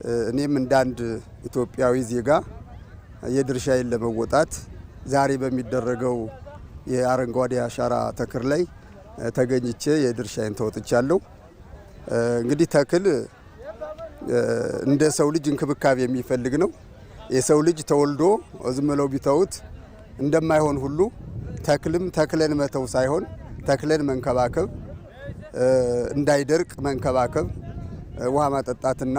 እኔም እንዳንድ ኢትዮጵያዊ ዜጋ የድርሻዬን ለመወጣት ዛሬ በሚደረገው የአረንጓዴ አሻራ ተክል ላይ ተገኝቼ የድርሻዬን ተወጥቻለሁ። እንግዲህ ተክል እንደ ሰው ልጅ እንክብካቤ የሚፈልግ ነው። የሰው ልጅ ተወልዶ ዝም ብለው ቢተውት እንደማይሆን ሁሉ ተክልም ተክለን መተው ሳይሆን ተክለን መንከባከብ፣ እንዳይደርቅ መንከባከብ፣ ውሃ ማጠጣትና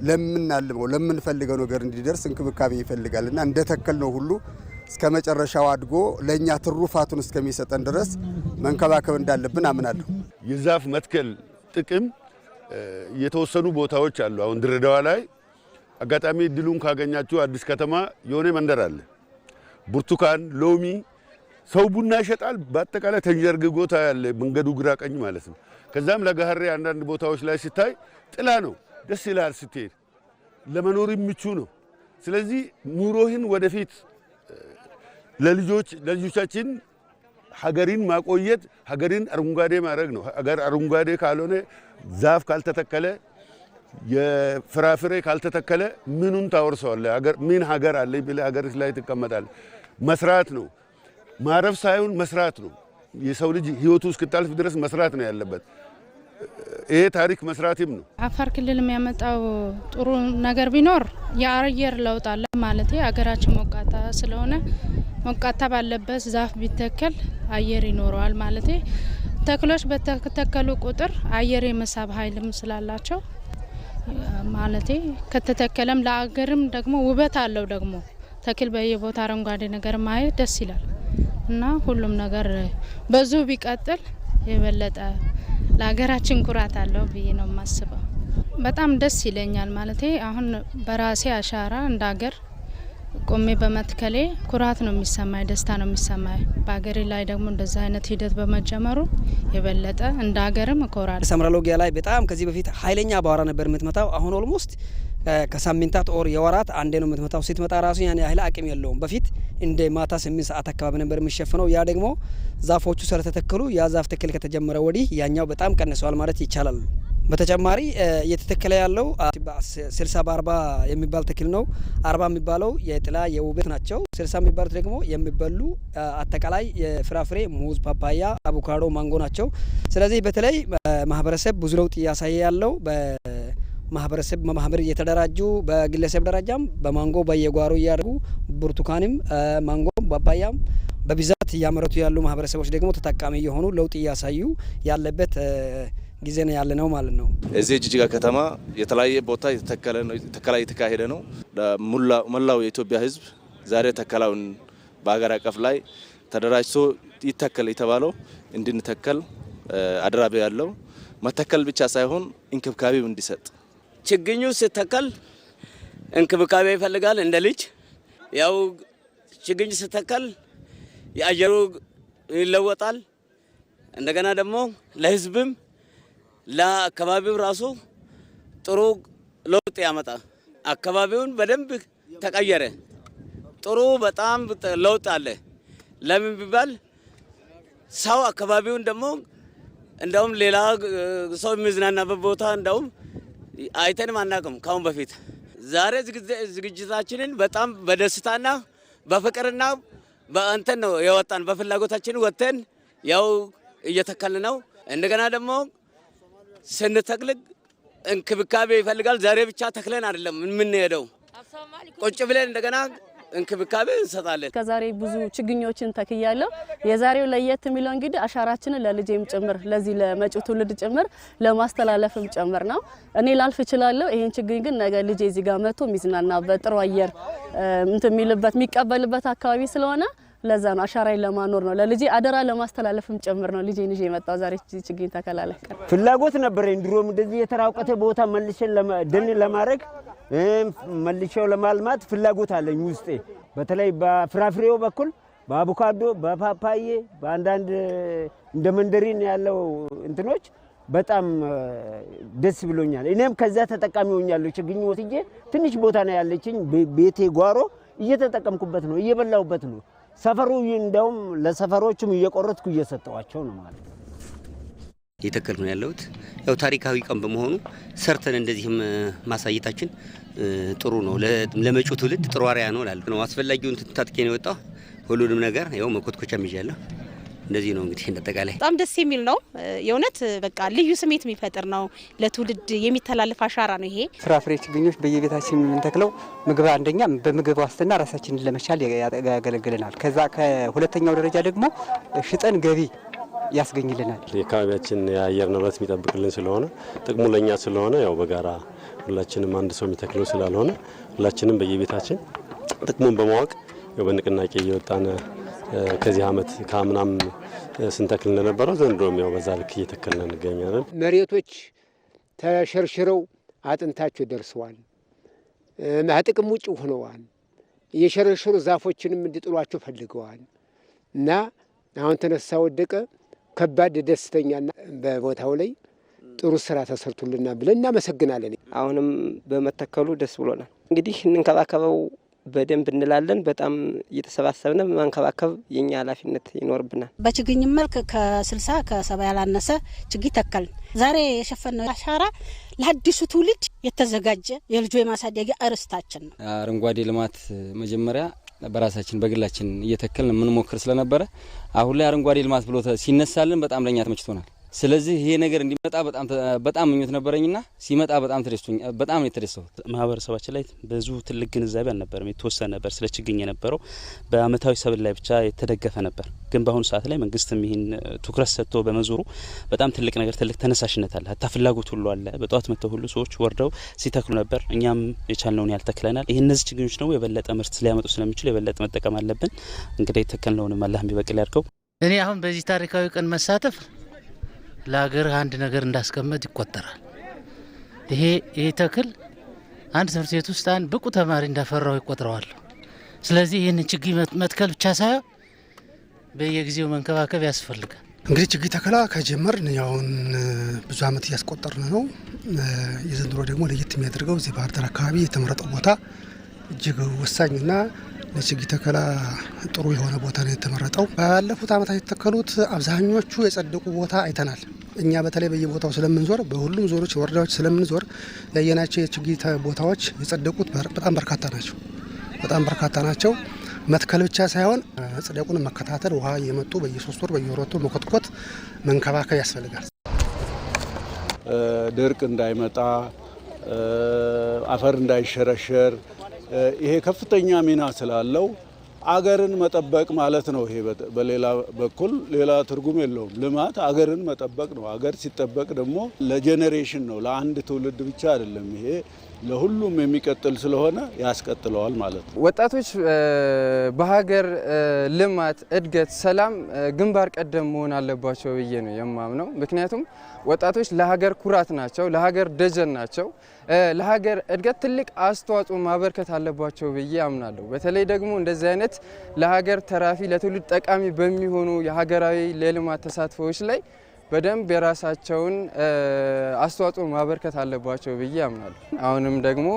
ለምናልመው ለምንፈልገው ነገር እንዲደርስ እንክብካቤ ይፈልጋልና እንደ ተክል ነው ሁሉ እስከ መጨረሻው አድጎ ለኛ ትሩፋቱን እስከሚሰጠን ድረስ መንከባከብ እንዳለብን አምናለሁ። የዛፍ መትከል ጥቅም የተወሰኑ ቦታዎች አሉ። አሁን ድሬዳዋ ላይ አጋጣሚ ድሉን ካገኛችሁ አዲስ ከተማ የሆነ መንደር አለ። ብርቱካን፣ ሎሚ፣ ሰው ቡና ይሸጣል። በአጠቃላይ ተንጀርግጎታ ያለ መንገዱ ግራ ቀኝ ማለት ነው። ከዛም ለጋህሬ አንዳንድ ቦታዎች ላይ ሲታይ ጥላ ነው፣ ደስ ይላል፣ ስትሄድ ለመኖር ምቹ ነው። ስለዚህ ኑሮህን ወደፊት ለልጆቻችን ሀገሪን ማቆየት ሀገሪን አረንጓዴ ማድረግ ነው። ሀገር አረንጓዴ ካልሆነ ዛፍ ካልተተከለ የፍራፍሬ ካልተተከለ ምኑን ታወርሰዋለህ? ሀገር ምን ሀገር አለ ብለህ ሀገር ላይ ትቀመጣለህ? መስራት ነው፣ ማረፍ ሳይሆን መስራት ነው። የሰው ልጅ ህይወቱ እስክታልፍ ድረስ መስራት ነው ያለበት። ይሄ ታሪክ መስራትም ነው። አፋር ክልል የሚያመጣው ጥሩ ነገር ቢኖር የአየር ለውጥ አለ ማለት ሀገራችን ሞቃታ ስለሆነ ሞቃታ ባለበት ዛፍ ቢተከል አየር ይኖረዋል ማለት ተክሎች በተተከሉ ቁጥር አየር የመሳብ ኃይልም ስላላቸው ማለት ከተተከለም ለአገርም ደግሞ ውበት አለው። ደግሞ ተክል በየቦታ አረንጓዴ ነገር ማየት ደስ ይላል እና ሁሉም ነገር በዙ ቢቀጥል የበለጠ ለሀገራችን ኩራት አለው ብዬ ነው የማስበው። በጣም ደስ ይለኛል ማለት አሁን በራሴ አሻራ እንደ ሀገር ቆሜ በመትከሌ ኩራት ነው የሚሰማኝ፣ ደስታ ነው የሚሰማኝ። በሀገሬ ላይ ደግሞ እንደዛ አይነት ሂደት በመጀመሩ የበለጠ እንደ ሀገርም እኮራለሁ። ሰምራ ሎጊያ ላይ በጣም ከዚህ በፊት ኃይለኛ አቧራ ነበር የምትመታው። አሁን ኦልሞስት ከሳምንታት ኦር የወራት አንዴ ነው የምትመታው። ስትመጣ ራሱ ያን ያህል አቅም የለውም። በፊት እንደ ማታ 8 ሰዓት አካባቢ ነበር የሚሸፍነው። ያ ደግሞ ዛፎቹ ስለተተከሉ ያ ዛፍ ተክል ከተጀመረ ወዲህ ያኛው በጣም ቀንሷል ማለት ይቻላል። በተጨማሪ እየተተከለ ያለው 60 በ40 የሚባል ተክል ነው። 40 የሚባለው የጥላ የውበት ናቸው። 60 የሚባሉት ደግሞ የሚበሉ አጠቃላይ የፍራፍሬ ሙዝ፣ ፓፓያ፣ አቮካዶ፣ ማንጎ ናቸው። ስለዚህ በተለይ ማህበረሰብ ብዙ ለውጥ እያሳየ ያለው ማህበረሰብ ማህበር እየተደራጁ በግለሰብ ደረጃም በማንጎ በየጓሮ እያደረጉ ብርቱካንም ማንጎም ፓፓያም በብዛት እያመረቱ ያሉ ማህበረሰቦች ደግሞ ተጠቃሚ የሆኑ ለውጥ እያሳዩ ያለበት ጊዜ ነው ያለ ነው ማለት ነው። እዚህ ጅጅጋ ከተማ የተለያየ ቦታ ተከላ የተካሄደ ነው። መላው የኢትዮጵያ ሕዝብ ዛሬ ተከላውን በአገር አቀፍ ላይ ተደራጅቶ ይተከል የተባለው እንድንተከል አድራቢ ያለው መተከል ብቻ ሳይሆን እንክብካቤው እንዲሰጥ ችግኙ ሲተከል እንክብካቤ ይፈልጋል። እንደ ልጅ ያው ችግኝ ሲተከል የአየሩ ይለወጣል። እንደገና ደግሞ ለህዝብም ለአካባቢው ራሱ ጥሩ ለውጥ ያመጣ። አካባቢውን በደንብ ተቀየረ። ጥሩ በጣም ለውጥ አለ። ለምን ቢባል ሰው አካባቢውን ደግሞ እንደውም ሌላ ሰው የሚዝናናበት ቦታ እንደውም አይተንም አናውቅም ካሁን በፊት። ዛሬ ዝግጅታችንን በጣም በደስታና በፍቅርና በእንተን ነው የወጣን። በፍላጎታችን ወጥተን ያው እየተከልን ነው። እንደገና ደግሞ ስንተክል እንክብካቤ ይፈልጋል። ዛሬ ብቻ ተክለን አይደለም የምንሄደው፣ ቁጭ ብለን እንደገና እንክብካቤ እንሰጣለን። ከዛሬ ብዙ ችግኞችን ተክያለሁ። የዛሬው ለየት የሚለው እንግዲህ አሻራችንን ለልጄም ጭምር ለዚህ ለመጪው ትውልድ ጭምር ለማስተላለፍም ጭምር ነው። እኔ ላልፍ እችላለሁ። ይሄን ችግኝ ግን ነገ ልጄ እዚህ ጋር መጥቶ የሚዝናናበት ጥሩ አየር የሚልበት የሚቀበልበት አካባቢ ስለሆነ ለዛ ነው አሻራዬን ለማኖር ነው ለልጄ አደራ ለማስተላለፍም ጭምር ነው ልጄን ይዤ የመጣው ዛሬ ችግኝ ተከላለህ። ፍላጎት ነበረኝ ድሮም እንደዚህ የተራቆተ ቦታ መልሼ ደን ለማድረግ መልሼው ለማልማት ፍላጎት አለኝ ውስጤ። በተለይ በፍራፍሬው በኩል በአቮካዶ፣ በፓፓዬ፣ በአንዳንድ እንደ መንደሪን ያለው እንትኖች በጣም ደስ ብሎኛል። እኔም ከዛ ተጠቃሚ ሆኛለሁ። ችግኝ ወጥቼ ትንሽ ቦታ ነው ያለችኝ ቤቴ ጓሮ እየተጠቀምኩበት ነው፣ እየበላሁበት ነው። ሰፈሩ እንደውም ለሰፈሮቹም እየቆረጥኩ እየሰጠዋቸው ነው ማለት ነው። እየተከልኩ ነው ያለሁት። ያው ታሪካዊ ቀን በመሆኑ ሰርተን እንደዚህም ማሳየታችን ጥሩ ነው። ለመጪው ትውልድ ጥሩ አርአያ ነው እላለሁ። አስፈላጊውን ታጥቄ ነው የወጣው። ሁሉንም ነገር ያው መኮትኮቻም ይዣለሁ። እንደዚህ ነው እንግዲህ እንደተቃላይ በጣም ደስ የሚል ነው። የእውነት በቃ ልዩ ስሜት የሚፈጥር ነው። ለትውልድ የሚተላለፍ አሻራ ነው ይሄ። ፍራፍሬ ችግኞች በየቤታችን የምንተክለው ምግብ አንደኛ በምግብ ዋስትና ራሳችንን ለመቻል ያገለግለናል። ከዛ ከሁለተኛው ደረጃ ደግሞ ሽጠን ገቢ ያስገኝልናል። የአካባቢያችን የአየር ንብረት የሚጠብቅልን ስለሆነ ጥቅሙ ለኛ ስለሆነ ያው በጋራ ሁላችንም አንድ ሰው የሚተክለው ስላልሆነ ሁላችንም በየቤታችን ጥቅሙን በማወቅ ያው በንቅናቄ እየወጣን ከዚህ አመት ከአምናም ስንተክል እንደነበረው ዘንድሮም ያው በዛ ልክ እየተከልን እንገኛለን። መሬቶች ተሸርሽረው አጥንታቸው ደርሰዋል። ጥቅም ውጭ ሆነዋል። የሸረሸሩ ዛፎችንም እንዲጥሏቸው ፈልገዋል እና አሁን ተነሳ ወደቀ ከባድ ደስተኛና በቦታው ላይ ጥሩ ስራ ተሰርቶልና ብለን እናመሰግናለን። አሁንም በመተከሉ ደስ ብሎናል። እንግዲህ እንንከባከበው በደንብ እንላለን። በጣም እየተሰባሰብን ማንከባከብ የኛ ኃላፊነት ይኖርብናል። በችግኝ መልክ ከ60 ከ70 ያላነሰ ችግኝ ተከልን። ዛሬ የሸፈነው አሻራ ለአዲሱ ትውልድ የተዘጋጀ የልጆ የማሳደጊያ እርስታችን ነው። አረንጓዴ ልማት መጀመሪያ በራሳችን በግላችን እየተከልን የምንሞክር ስለነበረ አሁን ላይ አረንጓዴ ልማት ብሎ ሲነሳልን በጣም ለኛ ተመችቶናል። ስለዚህ ይሄ ነገር እንዲመጣ በጣም ምኞት ነበረኝና ሲመጣ በጣም ነው የተደሰተው። ማህበረሰባችን ላይ ብዙ ትልቅ ግንዛቤ አልነበረም። የተወሰነ ነበር ስለ ችግኝ የነበረው በአመታዊ ሰብል ላይ ብቻ የተደገፈ ነበር። ግን በአሁኑ ሰዓት ላይ መንግስትም ይህን ትኩረት ሰጥቶ በመዞሩ በጣም ትልቅ ነገር ትልቅ ተነሳሽነት አለ። ሀታ ፍላጎት ሁሉ አለ። በጧት መጥተው ሁሉ ሰዎች ወርደው ሲተክሉ ነበር። እኛም የቻልነውን ያልተክለናል። ይሄ እነዚህ ችግኞች ነው የበለጠ ምርት ሊያመጡ ስለሚችሉ የበለጠ መጠቀም አለብን። እንግዲህ የተከልነውንም አላህ ቢበቅል ያድርገው። እኔ አሁን በዚህ ታሪካዊ ቀን መሳተፍ ለሀገር አንድ ነገር እንዳስቀመጥ ይቆጠራል። ይሄ ተክል አንድ ትምህርት ቤት ውስጥ አንድ ብቁ ተማሪ እንዳፈራው ይቆጥረዋል። ስለዚህ ይህን ችግኝ መትከል ብቻ ሳይሆን በየጊዜው መንከባከብ ያስፈልጋል። እንግዲህ ችግኝ ተከላ ከጀመርን ያውን ብዙ አመት እያስቆጠርን ነው። የዘንድሮ ደግሞ ለየት የሚያደርገው እዚህ ባህር ዳር አካባቢ የተመረጠው ቦታ እጅግ ወሳኝና ለችግኝ ተከላ ጥሩ የሆነ ቦታ ነው የተመረጠው። ባለፉት አመታት የተተከሉት አብዛኞቹ የጸደቁ ቦታ አይተናል። እኛ በተለይ በየቦታው ስለምንዞር በሁሉም ዞኖች ወረዳዎች ስለምንዞር ያየናቸው የችግኝ ቦታዎች የጸደቁት በጣም በርካታ ናቸው። መትከል ብቻ ሳይሆን ጽደቁን መከታተል፣ ውሃ እየመጡ በየ3 ወር በየ4 ወር መኮትኮት መንከባከብ ያስፈልጋል። ድርቅ እንዳይመጣ አፈር እንዳይሸረሸር ይሄ ከፍተኛ ሚና ስላለው አገርን መጠበቅ ማለት ነው። ይሄ በሌላ በኩል ሌላ ትርጉም የለውም። ልማት አገርን መጠበቅ ነው። አገር ሲጠበቅ ደግሞ ለጄኔሬሽን ነው፣ ለአንድ ትውልድ ብቻ አይደለም። ይሄ ለሁሉም የሚቀጥል ስለሆነ ያስቀጥለዋል ማለት ነው። ወጣቶች በሀገር ልማት፣ እድገት፣ ሰላም ግንባር ቀደም መሆን አለባቸው ብዬ ነው የማምነው። ምክንያቱም ወጣቶች ለሀገር ኩራት ናቸው፣ ለሀገር ደጀን ናቸው። ለሀገር እድገት ትልቅ አስተዋጽኦ ማበርከት አለባቸው ብዬ አምናለሁ። በተለይ ደግሞ እንደዚህ አይነት ለሀገር ተራፊ ለትውልድ ጠቃሚ በሚሆኑ የሀገራዊ የልማት ተሳትፎዎች ላይ በደንብ የራሳቸውን አስተዋጽኦ ማበርከት አለባቸው ብዬ አምናለሁ። አሁንም ደግሞ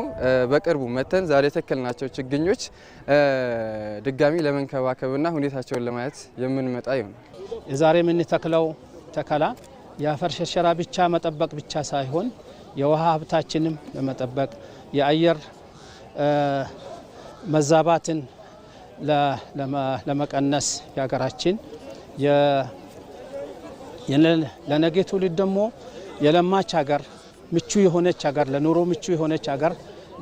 በቅርቡ መተን ዛሬ የተከልናቸው ችግኞች ድጋሚ ለመንከባከብና ሁኔታቸውን ለማየት የምንመጣ ይሆናል። የዛሬ የምንተክለው ተከላ የአፈር ሸርሸራ ብቻ መጠበቅ ብቻ ሳይሆን የውሃ ሀብታችንም ለመጠበቅ የአየር መዛባትን ለመቀነስ የሀገራችን ለነገ ትውልድ ደግሞ የለማች ሀገር፣ ምቹ የሆነች ሀገር፣ ለኑሮ ምቹ የሆነች ሀገር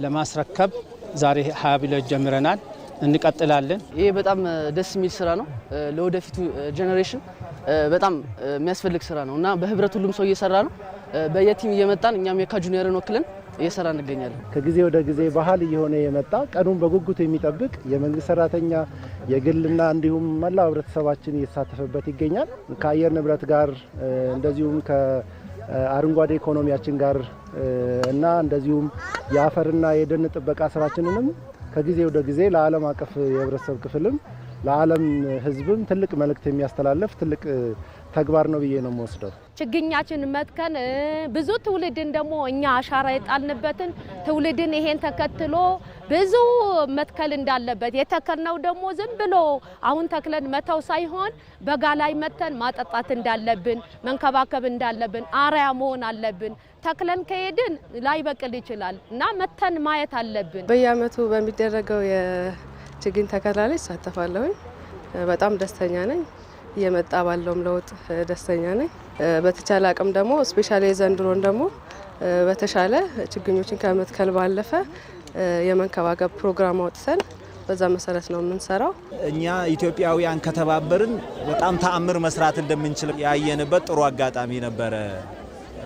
ለማስረከብ ዛሬ 20 ብለን ጀምረናል፣ እንቀጥላለን። ይሄ በጣም ደስ የሚል ስራ ነው። ለወደፊቱ ጄኔሬሽን በጣም የሚያስፈልግ ስራ ነው እና በህብረት ሁሉም ሰው እየሰራ ነው። በየቲም እየመጣን እኛም የካ ጁኒየርን ወክለን እየሰራ እንገኛለን። ከጊዜ ወደ ጊዜ ባህል እየሆነ የመጣ ቀኑን በጉጉት የሚጠብቅ የመንግስት ሰራተኛ የግልና እንዲሁም መላው ህብረተሰባችን እየተሳተፈበት ይገኛል። ከአየር ንብረት ጋር እንደዚሁም ከአረንጓዴ ኢኮኖሚያችን ጋር እና እንደዚሁም የአፈርና የደን ጥበቃ ስራችንንም ከጊዜ ወደ ጊዜ ለዓለም አቀፍ የህብረተሰብ ክፍልም ለዓለም ህዝብም ትልቅ መልእክት የሚያስተላልፍ ትልቅ ተግባር ነው ብዬ ነው የምወስደው። ችግኛችን መትከን ብዙ ትውልድን ደግሞ እኛ አሻራ የጣልንበትን ትውልድን ይሄን ተከትሎ ብዙ መትከል እንዳለበት የተከልነው ደግሞ ዝም ብሎ አሁን ተክለን መተው ሳይሆን በጋ ላይ መተን ማጠጣት እንዳለብን መንከባከብ እንዳለብን አርአያ መሆን አለብን። ተክለን ከሄድን ላይበቅል ይችላል እና መተን ማየት አለብን። በየአመቱ በሚደረገው የችግኝ ተከላ ላይ እሳተፋለሁ። በጣም ደስተኛ ነኝ። እየመጣ ባለውም ለውጥ ደስተኛ ነኝ። በተቻለ አቅም ደግሞ ስፔሻሊ ዘንድሮን ደግሞ በተሻለ ችግኞችን ከመትከል ባለፈ የመንከባከብ ፕሮግራም አውጥተን በዛ መሰረት ነው የምንሰራው። እኛ ኢትዮጵያውያን ከተባበርን በጣም ተአምር መስራት እንደምንችል ያየንበት ጥሩ አጋጣሚ ነበረ።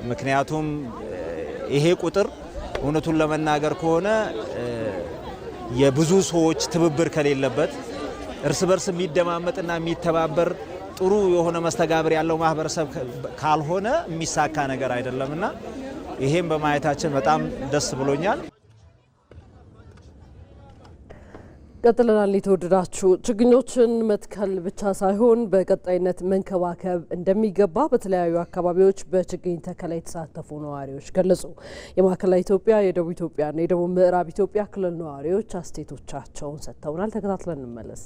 ምክንያቱም ይሄ ቁጥር እውነቱን ለመናገር ከሆነ የብዙ ሰዎች ትብብር ከሌለበት እርስ በርስ የሚደማመጥና የሚተባበር ጥሩ የሆነ መስተጋብር ያለው ማህበረሰብ ካልሆነ የሚሳካ ነገር አይደለምና ይሄን በማየታችን በጣም ደስ ብሎኛል። ቀጥለናል። የተወደዳችሁ ችግኞችን መትከል ብቻ ሳይሆን በቀጣይነት መንከባከብ እንደሚገባ በተለያዩ አካባቢዎች በችግኝ ተከላ የተሳተፉ ነዋሪዎች ገለጹ። የማዕከላዊ ኢትዮጵያ፣ የደቡብ ኢትዮጵያና የደቡብ ምዕራብ ኢትዮጵያ ክልል ነዋሪዎች አስተያየቶቻቸውን ሰጥተውናል። ተከታትለን እንመለስ።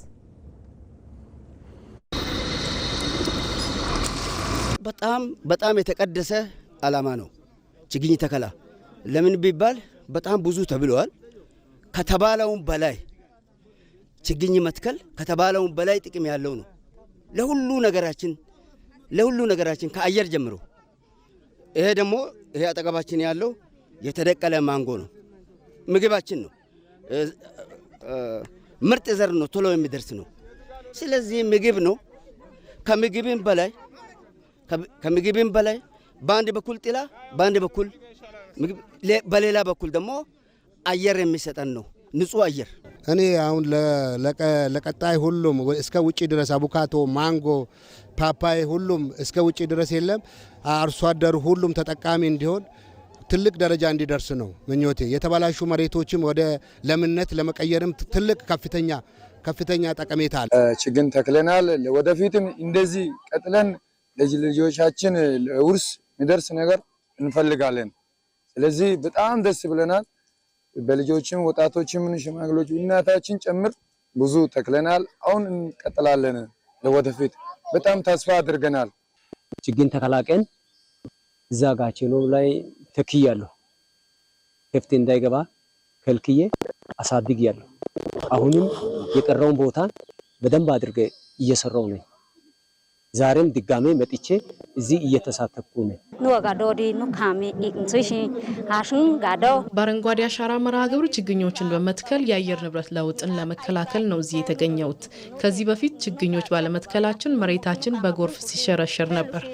በጣም የተቀደሰ ዓላማ ነው ችግኝ ተከላ። ለምን ቢባል በጣም ብዙ ተብለዋል። ከተባለውም በላይ ችግኝ መትከል ከተባለውም በላይ ጥቅም ያለው ነው ለሁሉ ነገራችን ከአየር ጀምሮ። ይሄ አጠገባችን ያለው የተደቀለ ማንጎ ነው፣ ምግባችን ነው፣ ምርጥ ዘር ነው፣ ቶሎ የሚደርስ ነው። ስለዚህ ምግብ ነው። ከምግብም በላይ በአንድ በኩል ጥላ፣ በአንድ በኩል ምግብ፣ በሌላ በኩል ደግሞ አየር የሚሰጠን ነው፣ ንጹህ አየር። እኔ አሁን ለቀጣይ ሁሉም እስከ ውጪ ድረስ አቡካቶ፣ ማንጎ፣ ፓፓይ ሁሉም እስከ ውጪ ድረስ የለም አርሶ አደሩ ሁሉም ተጠቃሚ እንዲሆን ትልቅ ደረጃ እንዲደርስ ነው ምኞቴ። የተበላሹ መሬቶችም ወደ ለምነት ለመቀየርም ትልቅ ከፍተኛ ጠቀሜታ አለ። ችግኝ ተክለናል። ወደፊትም እንደዚህ ቀጥለን ልጆቻችን ውርስ የሚደርስ ነገር እንፈልጋለን። ስለዚህ በጣም ደስ ብለናል። በልጆችም ወጣቶችም ሽማግሌዎች እናታችን ጨምር ብዙ ተክለናል። አሁን እንቀጥላለን። ለወደፊት በጣም ተስፋ አድርገናል። ችግኝ ተከላ ቀን እዛ ጋቸኖ ላይ ተክያለሁ። ከፍቴ እንዳይገባ ከልክዬ አሳድግያለሁ። አሁንም የቀረውን ቦታ በደንብ አድርገ እየሰራው ነው። ዛሬም ድጋሜ መጥቼ እዚህ እየተሳተፍኩ ነው። በአረንጓዴ አሻራ መርሃ ግብር ችግኞችን በመትከል የአየር ንብረት ለውጥን ለመከላከል ነው እዚህ የተገኘሁት። ከዚህ በፊት ችግኞች ባለመትከላችን መሬታችን በጎርፍ ሲሸረሸር ነበር።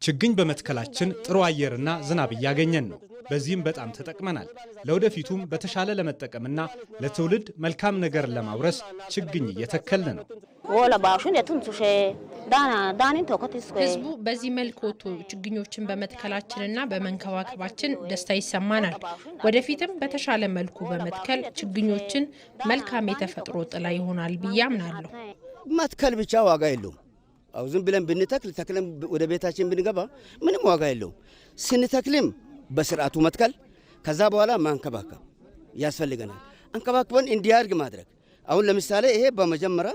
ችግኝ በመትከላችን ጥሩ አየርና ዝናብ እያገኘን ነው። በዚህም በጣም ተጠቅመናል። ለወደፊቱም በተሻለ ለመጠቀምና ለትውልድ መልካም ነገር ለማውረስ ችግኝ እየተከልን ነው። ህዝቡ በዚህ መልክ ወጥቶ ችግኞችን በመትከላችንና በመንከባከባችን ደስታ ይሰማናል። ወደፊትም በተሻለ መልኩ በመትከል ችግኞችን መልካም የተፈጥሮ ጥላ ይሆናል ብዬ አምናለሁ። መትከል ብቻ ዋጋ የለውም። አሁን ዝም ብለን ተክለን ወደ ቤታችን ብንገባ ምንም ዋጋ የለውም። ስንተክልም በስርዓቱ መትከል፣ ከዛ በኋላ ማንከባከብ ያስፈልገናል። አንከባክበን እንዲያድግ ማድረግ። አሁን ለምሳሌ ይሄ በመጀመሪያ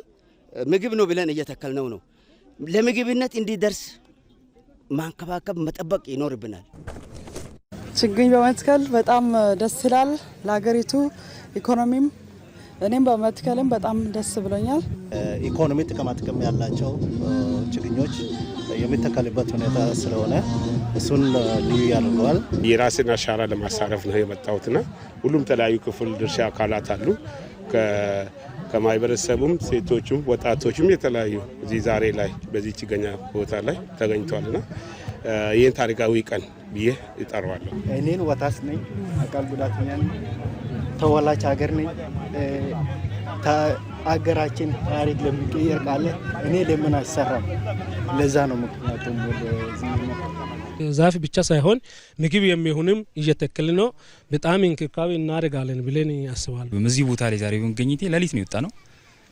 ምግብ ነው ብለን እየተከልነው ነው። ለምግብነት እንዲደርስ ማንከባከብ መጠበቅ ይኖርብናል። ችግኝ በመትከል በጣም ደስ ይላል ለሀገሪቱ ኢኮኖሚም። እኔም በመትከልም በጣም ደስ ብሎኛል። ኢኮኖሚ ጥቅም ያላቸው ችግኞች የሚተከልበት ሁኔታ ስለሆነ እሱን ልዩ ያደርገዋል። የራስን አሻራ ለማሳረፍ ነው የመጣሁትና ሁሉም ተለያዩ ክፍል ድርሻ አካላት አሉ። ከማህበረሰቡም ሴቶቹም ወጣቶቹም የተለያዩ እዚህ ዛሬ ላይ በዚህ ችግኝ ቦታ ላይ ተገኝተዋልና ይህን ታሪካዊ ቀን ብዬ ይጠራዋለሁ። እኔን ወጣት ነኝ፣ አካል ጉዳተኛ ነኝ፣ ተወላጅ ሀገር ነኝ። አገራችን ታሪክ ለሚቀየር ካለ እኔ ለምን አይሰራም? ለዛ ነው ምክንያቱም ዛፍ ብቻ ሳይሆን ምግብ የሚሆንም እየተከልን ነው። በጣም እንክብካቤ እናደርጋለን ብለን ያስባሉ። በዚህ ቦታ ላይ ዛሬ በመገኘቴ ሌሊት ነው የወጣ ነው።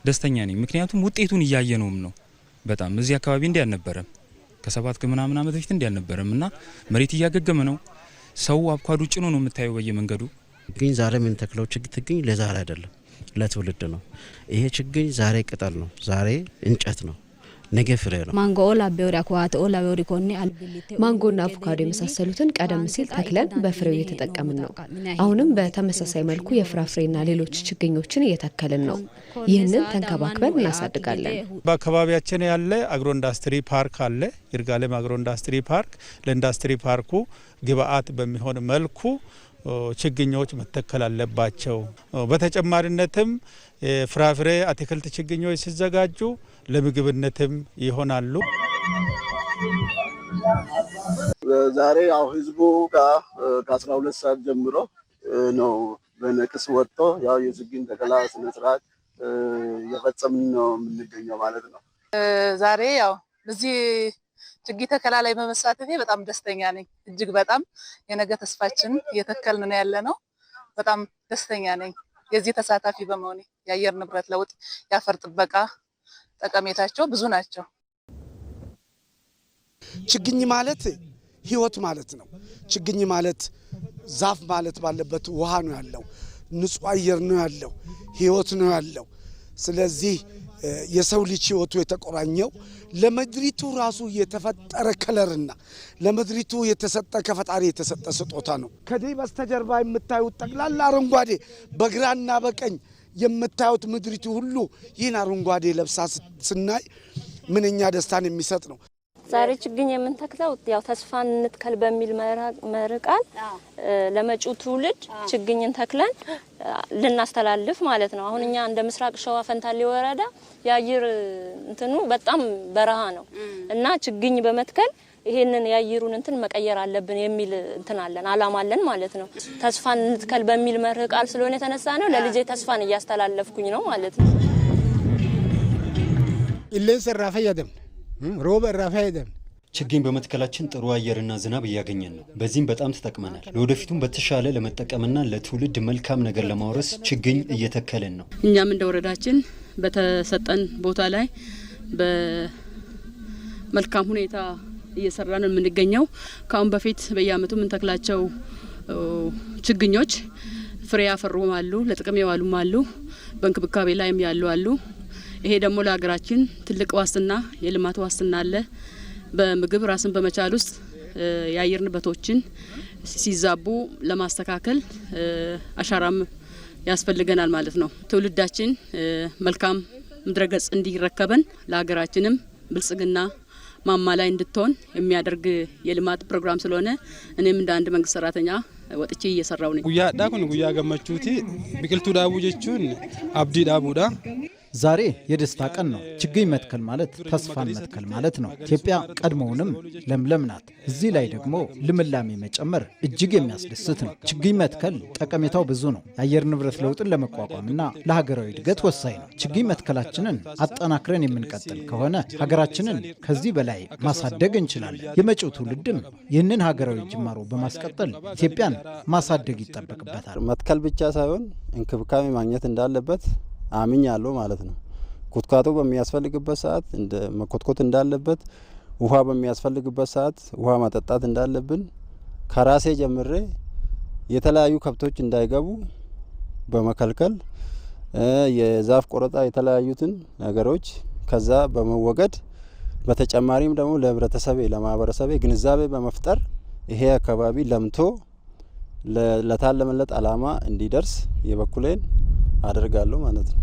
ደስተኛ ነኝ፣ ምክንያቱም ውጤቱን እያየነውም ነው። በጣም እዚህ አካባቢ እንዲህ አልነበረም። ከ7 ምናምን ዓመት በፊት እንዲህ አልነበረም እና መሬት እያገገመ ነው። ሰው አቮካዶ ጭኖ ነው የምታየው በየመንገዱ። ግን ዛሬ ምን ተክለው ችግኝ ለዛሬ አይደለም ለትውልድ ነው። ይሄ ችግኝ ዛሬ ቅጠል ነው፣ ዛሬ እንጨት ነው፣ ነገ ፍሬ ነው። ማንጎና አቮካዶ የመሳሰሉትን ቀደም ሲል ተክለን በፍሬው እየተጠቀምን ነው። አሁንም በተመሳሳይ መልኩ የፍራፍሬና ሌሎች ችግኞችን እየተከልን ነው። ይህንን ተንከባክበን እናሳድጋለን። በአካባቢያችን ያለ አግሮ ኢንዱስትሪ ፓርክ አለ፣ ይርጋለም አግሮ ኢንዱስትሪ ፓርክ። ለኢንዱስትሪ ፓርኩ ግብአት በሚሆን መልኩ ችግኞች መተከል አለባቸው። በተጨማሪነትም ፍራፍሬ አትክልት ችግኞች ሲዘጋጁ ለምግብነትም ይሆናሉ። ዛሬ ያው ህዝቡ ጋር ከ12 ሰዓት ጀምሮ ነው በነቅስ ወጥቶ ያው የችግኝ ተከላ ስነ ስርዓት እየፈጸምን ነው የምንገኘው ማለት ነው። ዛሬ ያው በዚህ ችግኝ ተከላ ላይ በመሳተፌ በጣም ደስተኛ ነኝ። እጅግ በጣም የነገ ተስፋችን እየተከልን ነው ያለነው። በጣም ደስተኛ ነኝ የዚህ ተሳታፊ በመሆኔ። የአየር ንብረት ለውጥ፣ የአፈር ጥበቃ ጠቀሜታቸው ብዙ ናቸው። ችግኝ ማለት ህይወት ማለት ነው። ችግኝ ማለት ዛፍ ማለት ባለበት ውሃ ነው ያለው፣ ንጹህ አየር ነው ያለው፣ ህይወት ነው ያለው። ስለዚህ የሰው ልጅ ህይወቱ የተቆራኘው ለምድሪቱ ራሱ የተፈጠረ ከለርና ለምድሪቱ የተሰጠ ከፈጣሪ የተሰጠ ስጦታ ነው። ከዚህ በስተጀርባ የምታዩት ጠቅላላ አረንጓዴ በግራና በቀኝ የምታዩት ምድሪቱ ሁሉ ይህን አረንጓዴ ለብሳ ስናይ ምንኛ ደስታን የሚሰጥ ነው። ዛሬ ችግኝ የምንተክለው ያው ተስፋን እንትከል በሚል መርህ ቃል ለመጪው ትውልድ ችግኝን ተክለን ልናስተላልፍ ማለት ነው። አሁን እኛ እንደ ምስራቅ ሸዋ ፈንታሌ ወረዳ የአየር እንትኑ በጣም በረሃ ነው እና ችግኝ በመትከል ይሄንን የአየሩን እንትን መቀየር አለብን የሚል እንትን አለን አላማ አለን ማለት ነው። ተስፋን እንትከል በሚል መርህ ቃል ስለሆነ የተነሳ ነው ለልጄ ተስፋን እያስተላለፍኩኝ ነው ማለት ነው። ኢሌን ሰራፈ ያደም ሮበ ራፋይደን ችግኝ በመትከላችን ጥሩ አየርና ዝናብ እያገኘን ነው። በዚህም በጣም ተጠቅመናል። ለወደፊቱም በተሻለ ለመጠቀምና ለትውልድ መልካም ነገር ለማውረስ ችግኝ እየተከለን ነው። እኛም እንደ ወረዳችን በተሰጠን ቦታ ላይ በመልካም ሁኔታ እየሰራን የምንገኘው ካሁን በፊት በየአመቱ የምንተክላቸው ችግኞች ፍሬ ያፈሩም አሉ፣ ለጥቅም የዋሉም አሉ፣ በእንክብካቤ ላይም ያሉ አሉ። ይሄ ደግሞ ለሀገራችን ትልቅ ዋስትና የልማት ዋስትና አለ። በምግብ ራስን በመቻል ውስጥ የአየር ንብረቶችን ሲዛቡ ለማስተካከል አሻራም ያስፈልገናል ማለት ነው። ትውልዳችን መልካም ምድረገጽ እንዲረከበን ለሀገራችንም ብልጽግና ማማ ላይ እንድትሆን የሚያደርግ የልማት ፕሮግራም ስለሆነ እኔም እንደ አንድ መንግስት ሰራተኛ ወጥቼ እየሰራው ነኝ። ጉያ ዳኩን ጉያ ገመቹቲ ቢቅልቱ ዳቡ ጀቹን አብዲ ዳቡዳ ዛሬ የደስታ ቀን ነው። ችግኝ መትከል ማለት ተስፋን መትከል ማለት ነው። ኢትዮጵያ ቀድሞውንም ለምለም ናት። እዚህ ላይ ደግሞ ልምላሜ መጨመር እጅግ የሚያስደስት ነው። ችግኝ መትከል ጠቀሜታው ብዙ ነው። የአየር ንብረት ለውጥን ለመቋቋምና ለሀገራዊ እድገት ወሳኝ ነው። ችግኝ መትከላችንን አጠናክረን የምንቀጥል ከሆነ ሀገራችንን ከዚህ በላይ ማሳደግ እንችላለን። የመጪው ትውልድም ይህንን ሀገራዊ ጅማሮ በማስቀጠል ኢትዮጵያን ማሳደግ ይጠበቅበታል። መትከል ብቻ ሳይሆን እንክብካቤ ማግኘት እንዳለበት አምኛለሁ ማለት ነው። ኩትኳቶ በሚያስፈልግበት ሰዓት እንደ መኮትኮት እንዳለበት፣ ውሃ በሚያስፈልግበት ሰዓት ውሃ ማጠጣት እንዳለብን ከራሴ ጀምሬ የተለያዩ ከብቶች እንዳይገቡ በመከልከል የዛፍ ቆረጣ የተለያዩትን ነገሮች ከዛ በመወገድ በተጨማሪም ደግሞ ለህብረተሰቤ ለማህበረሰቤ ግንዛቤ በመፍጠር ይሄ አካባቢ ለምቶ ለታለመለት አላማ እንዲደርስ የበኩሌን አደርጋለሁ ማለት ነው።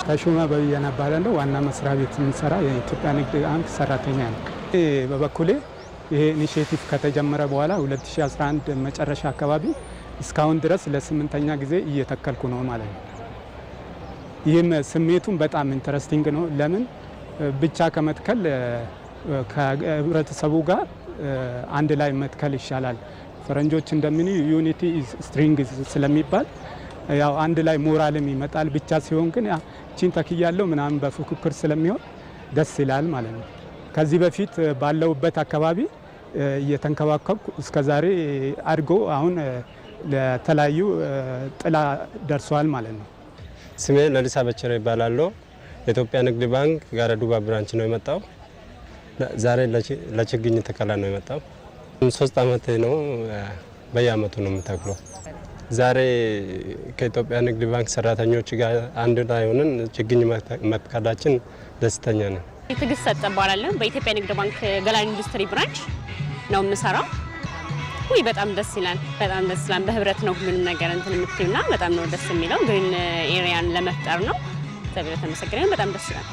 ተሾመ በየነ እባላለሁ። ዋና መስሪያ ቤት የምሰራ የኢትዮጵያ ንግድ ባንክ ሰራተኛ ነው። በበኩሌ ይሄ ኢኒሼቲቭ ከተጀመረ በኋላ 2011 መጨረሻ አካባቢ እስካሁን ድረስ ለ8ኛ ጊዜ እየተከልኩ ነው ማለት ነው። ይህም ስሜቱን በጣም ኢንተረስቲንግ ነው። ለምን ብቻ ከመትከል ከህብረተሰቡ ጋር አንድ ላይ መትከል ይሻላል። ፈረንጆች እንደምን ዩኒቲ ኢዝ ስትሪንግ ስለሚባል ያው አንድ ላይ ሞራልም ይመጣል። ብቻ ሲሆን ግን ቺን ተክያለው ምናምን በፉክክር ስለሚሆን ደስ ይላል ማለት ነው። ከዚህ በፊት ባለውበት አካባቢ እየተንከባከብኩ እስከዛሬ አድጎ አሁን ለተለያዩ ጥላ ደርሷል ማለት ነው። ስሜ ለሊሳ በቸረ ይባላል። የኢትዮጵያ ንግድ ባንክ ጋረዱባ ብራንች ነው የመጣው። ዛሬ ለችግኝ ተከላ ነው የመጣው። 3 አመት ነው፣ በየአመቱ ነው የምተክለው። ዛሬ ከኢትዮጵያ ንግድ ባንክ ሰራተኞች ጋር አንድ ላይ ሆነን ችግኝ መትከላችን ደስተኛ ነን። ትግስት ሰጠ እባላለሁ። በኢትዮጵያ ንግድ ባንክ ገላን ኢንዱስትሪ ብራንች ነው የምሰራው። ወይ በጣም ደስ ይላል፣ በጣም ደስ ይላል። በህብረት ነው ምንም ነገር እንትን የምትዩና በጣም ነው ደስ የሚለው። ግሪን ኤሪያን ለመፍጠር ነው። እግዚአብሔር ተመስገነ። በጣም ደስ ይላል።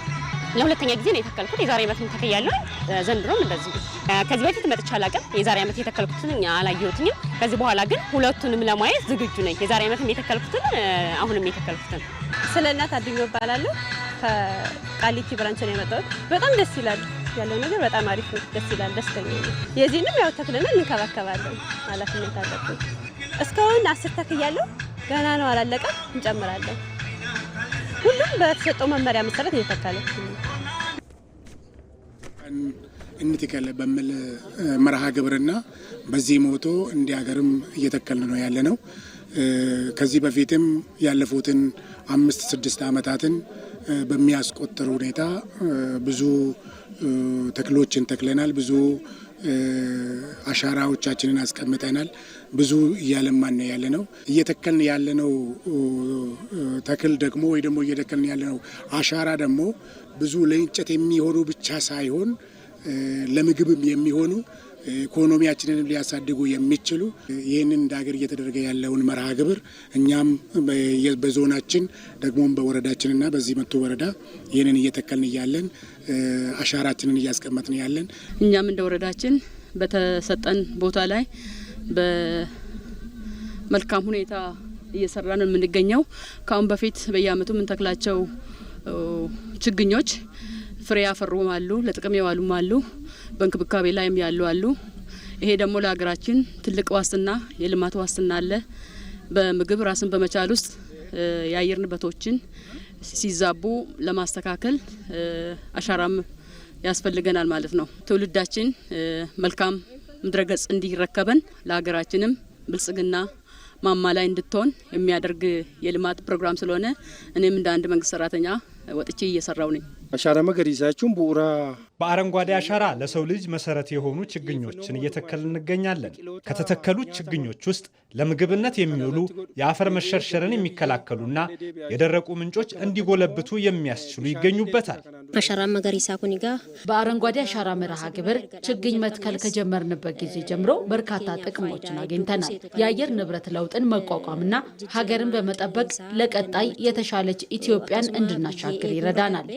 ለሁለተኛ ጊዜ ነው የተከልኩት። የዛሬ ዓመትም ተከያለሁ፣ ዘንድሮም እንደዚህ። ከዚህ በፊት መጥቼ አላውቅም። የዛሬ ዓመት የተከልኩትን አላየሁትኝም። ከዚህ በኋላ ግን ሁለቱንም ለማየት ዝግጁ ነኝ። የዛሬ ዓመትም የተከልኩትን አሁንም የተከልኩትን። ስለናት አድኞ እባላለሁ። ከቃሊቲ ብራንች ነው የመጣሁት። በጣም ደስ ይላል ያለው ነገር በጣም አሪፍ ነው። ደስ ይላል፣ ደስተኛ ነኝ። የዚህንም ያው ተክለናል፣ እንከባከባለን። ኃላፊነት አለብን። እስካሁን 10 ተክያለሁ። ገና ነው አላለቀም፣ እንጨምራለን። ሁሉም በተሰጠው መመሪያ መሰረት እየተከለ እንትከለ በሚል መርሃ ግብርና በዚህ ሞቶ እንዲያገርም እየተከልን ነው ያለ ነው። ከዚህ በፊትም ያለፉትን 5-6 አመታትን በሚያስቆጥር ሁኔታ ብዙ ተክሎችን ተክለናል። ብዙ አሻራዎቻችንን አስቀምጠናል። ብዙ እያለማን ነው ያለ ነው። እየተከልን ያለነው ተክል ደግሞ ወይ ደግሞ እየተከልን ያለነው አሻራ ደግሞ ብዙ ለእንጨት የሚሆኑ ብቻ ሳይሆን ለምግብም የሚሆኑ ኢኮኖሚያችንንም ሊያሳድጉ የሚችሉ ይህንን እንደ ሀገር እየተደረገ ያለውን መርሃ ግብር እኛም በዞናችን ደግሞም በወረዳችንና በዚህ መቶ ወረዳ ይህንን እየተከልን እያለን አሻራችንን እያስቀመጥን ያለን እኛም እንደ ወረዳችን በተሰጠን ቦታ ላይ በመልካም ሁኔታ እየሰራን የምንገኘው ከአሁን በፊት በየአመቱ የምንተክላቸው ችግኞች ፍሬ ያፈሩም አሉ፣ ለጥቅም የዋሉም አሉ፣ በእንክብካቤ ላይም ያሉ አሉ። ይሄ ደግሞ ለሀገራችን ትልቅ ዋስትና፣ የልማት ዋስትና አለ። በምግብ ራስን በመቻል ውስጥ የአየር ንብረቶችን ሲዛቡ ለማስተካከል አሻራም ያስፈልገናል ማለት ነው። ትውልዳችን መልካም ምድረገጽ እንዲረከበን ለሀገራችንም ብልጽግና ማማ ላይ እንድትሆን የሚያደርግ የልማት ፕሮግራም ስለሆነ እኔም እንደ አንድ መንግስት ሰራተኛ ወጥቼ እየሰራው ነኝ። አሻራ መገሪሳችሁን ቡራ በአረንጓዴ አሻራ ለሰው ልጅ መሰረት የሆኑ ችግኞችን እየተከልን እንገኛለን። ከተተከሉት ችግኞች ውስጥ ለምግብነት የሚውሉ የአፈር መሸርሸርን የሚከላከሉና የደረቁ ምንጮች እንዲጎለብቱ የሚያስችሉ ይገኙበታል። አሻራ መገሪሳ ኩኒጋ በአረንጓዴ አሻራ መርሃ ግብር ችግኝ መትከል ከጀመርንበት ጊዜ ጀምሮ በርካታ ጥቅሞችን አግኝተናል። የአየር ንብረት ለውጥን መቋቋምና ሀገርን በመጠበቅ ለቀጣይ የተሻለች ኢትዮጵያን እንድናሻግር ይረዳናል።